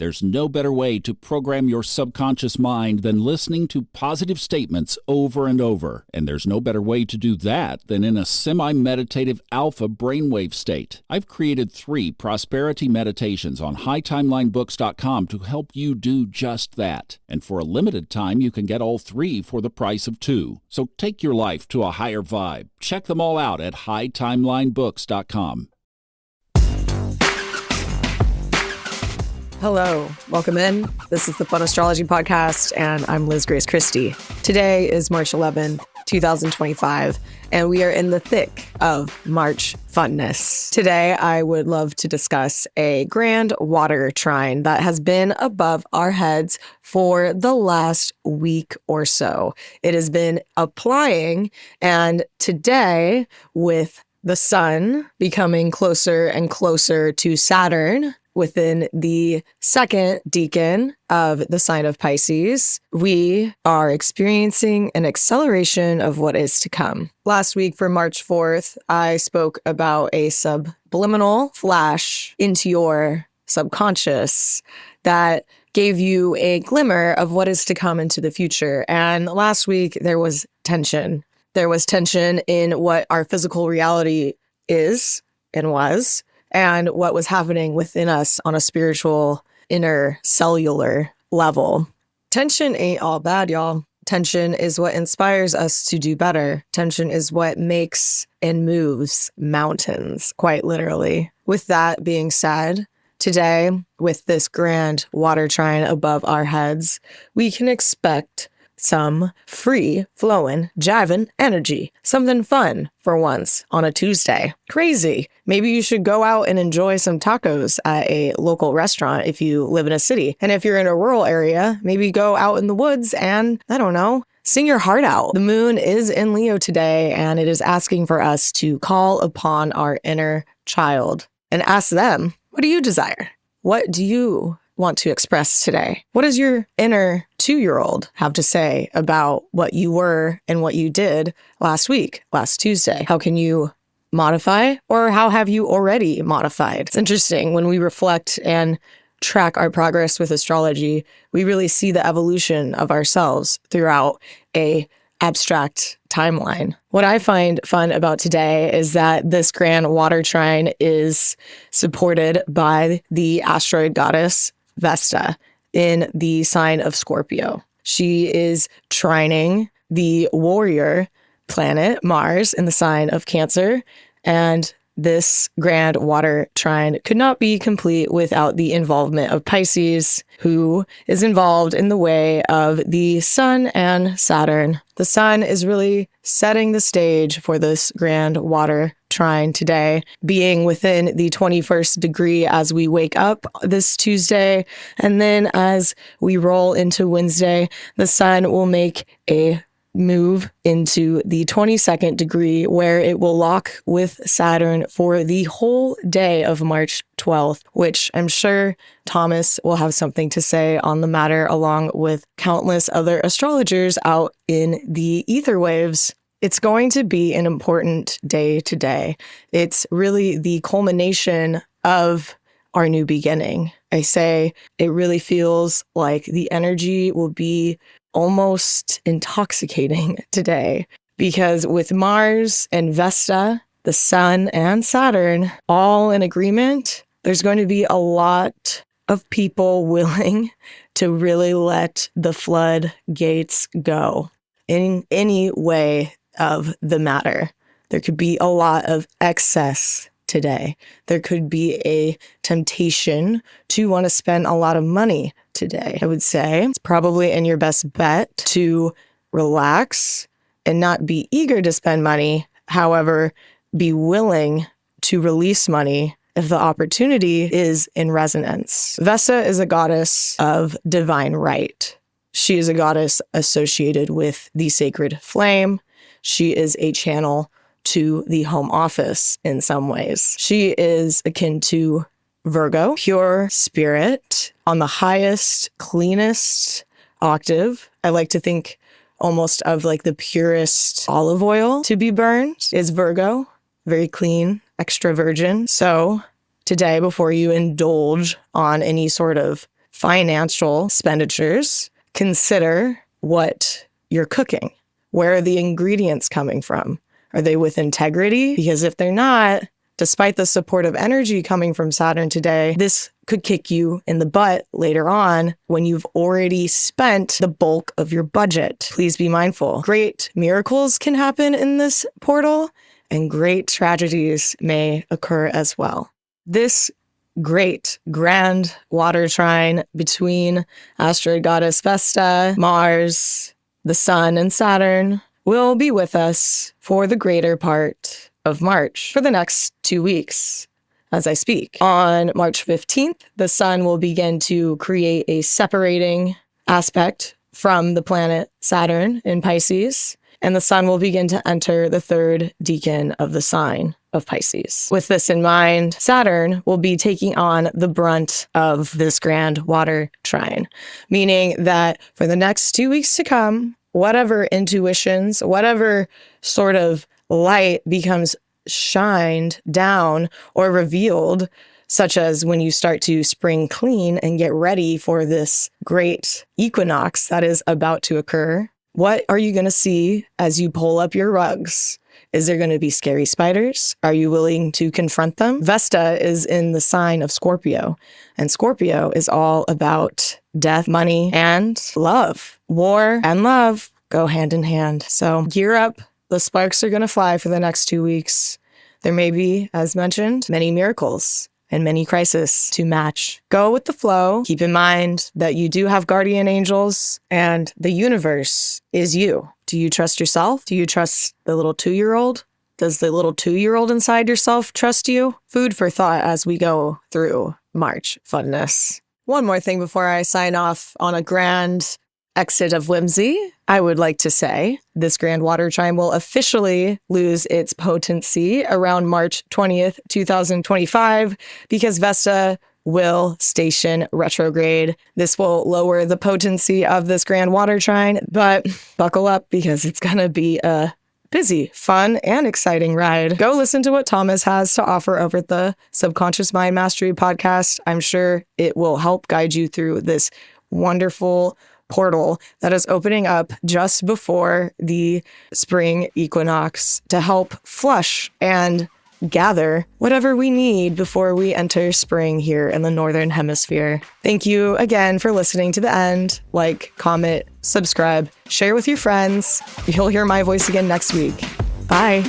There's no better way to program your subconscious mind than listening to positive statements over and over. And there's no better way to do that than in a semi-meditative alpha brainwave state. I've created 3 prosperity meditations on hightimelinebooks.com to help you do just that. And for a limited time, you can get all 3 for the price of 2. So take your life to a higher vibe. Check them all out at hightimelinebooks.com. Hello, welcome in. This is the Fun Astrology Podcast, and I'm Lizz Grace Christie. Today is March 11, 2025, and we are in the thick of March funness. Today, I would love to discuss a grand water trine that has been above our heads for the last week or so. It has been applying, and today, with the sun becoming closer and closer to Saturn, within the second decan of the sign of Pisces, we are experiencing an acceleration of what is to come. Last week for March 4th, I spoke about a subliminal flash into your subconscious that gave you a glimmer of what is to come into the future. And last week, there was tension. There was tension in what our physical reality is and was, and what was happening within us on a spiritual, inner, cellular level. Tension ain't all bad, y'all. Tension is what inspires us to do better. Tension is what makes and moves mountains, quite literally. With that being said, today, with this grand water trine above our heads, we can expect some free-flowing, jiving energy. Something fun for once on a Tuesday. Crazy. Maybe you should go out and enjoy some tacos at a local restaurant if you live in a city. And if you're in a rural area, maybe go out in the woods and, I don't know, sing your heart out. The moon is in Leo today, and it is asking for us to call upon our inner child and ask them, what do you desire? What do you want to express today? What does your inner 2-year-old have to say about what you were and what you did last week, last Tuesday? How can you modify, or how have you already modified? It's interesting when we reflect and track our progress with astrology, we really see the evolution of ourselves throughout a abstract timeline. What I find fun about today is that this grand water trine is supported by the asteroid goddess Vesta in the sign of Scorpio. She is trining the warrior planet Mars in the sign of Cancer, and this grand water trine could not be complete without the involvement of Pisces, who is involved in the way of the sun and Saturn. The sun is really setting the stage for this grand water trine today, being within the 21st degree as we wake up this Tuesday. And then as we roll into Wednesday, the sun will make a move into the 22nd degree, where it will lock with Saturn for the whole day of March 12th, which I'm sure Thomas will have something to say on the matter, along with countless other astrologers out in the ether waves. It's going to be an important day today. It's really the culmination of our new beginning. I say it really feels like the energy will be almost intoxicating today, because with Mars and Vesta, the sun and Saturn all in agreement, there's going to be a lot of people willing to really let the floodgates go in any way of the matter. There could be a lot of excess today. There could be a temptation to want to spend a lot of money today. I would say it's probably in your best bet to relax and not be eager to spend money. However, be willing to release money if the opportunity is in resonance. Vesta is a goddess of divine right. She is a goddess associated with the sacred flame. She is a channel to the home office in some ways. She is akin to Virgo, pure spirit on the highest, cleanest octave. I like to think almost of like the purest olive oil to be burned is Virgo, very clean, extra virgin. So today, before you indulge on any sort of financial expenditures, consider what you're cooking. Where are the ingredients coming from? Are they with integrity? Because if they're not, despite the supportive energy coming from Saturn today, this could kick you in the butt later on when you've already spent the bulk of your budget. Please be mindful. Great miracles can happen in this portal, and great tragedies may occur as well. This great grand water trine between asteroid goddess Vesta, Mars, the Sun, and Saturn will be with us for the greater part of March, for the next 2 weeks as I speak. On March 15th, the Sun will begin to create a separating aspect from the planet Saturn in Pisces, and the Sun will begin to enter the third decan of the sign of Pisces. With this in mind, Saturn will be taking on the brunt of this grand water trine, meaning that for the next 2 weeks to come, whatever intuitions, whatever sort of light becomes shined down or revealed, such as when you start to spring clean and get ready for this great equinox that is about to occur, what are you going to see as you pull up your rugs? Is there going to be scary spiders? Are you willing to confront them? Vesta is in the sign of Scorpio, and Scorpio is all about death, money, and love. War and love go hand in hand. So gear up. The sparks are going to fly for the next 2 weeks. There may be, as mentioned, many miracles and many crises to match. Go with the flow. Keep in mind that you do have guardian angels and the universe is you. Do you trust yourself? Do you trust the little 2-year-old? Does the little 2-year-old inside yourself trust you? Food for thought as we go through March funness. One more thing before I sign off on a grand exit of whimsy, I would like to say this grand water trine will officially lose its potency around March 20th, 2025, because Vesta will station retrograde. This will lower the potency of this grand water trine, but buckle up because it's going to be a busy, fun, and exciting ride. Go listen to what Thomas has to offer over at the Subconscious Mind Mastery podcast. I'm sure it will help guide you through this wonderful portal that is opening up just before the spring equinox to help flush and gather whatever we need before we enter spring here in the Northern Hemisphere. Thank you again for listening to the end. Like, comment, subscribe, share with your friends. You'll hear my voice again next week. Bye.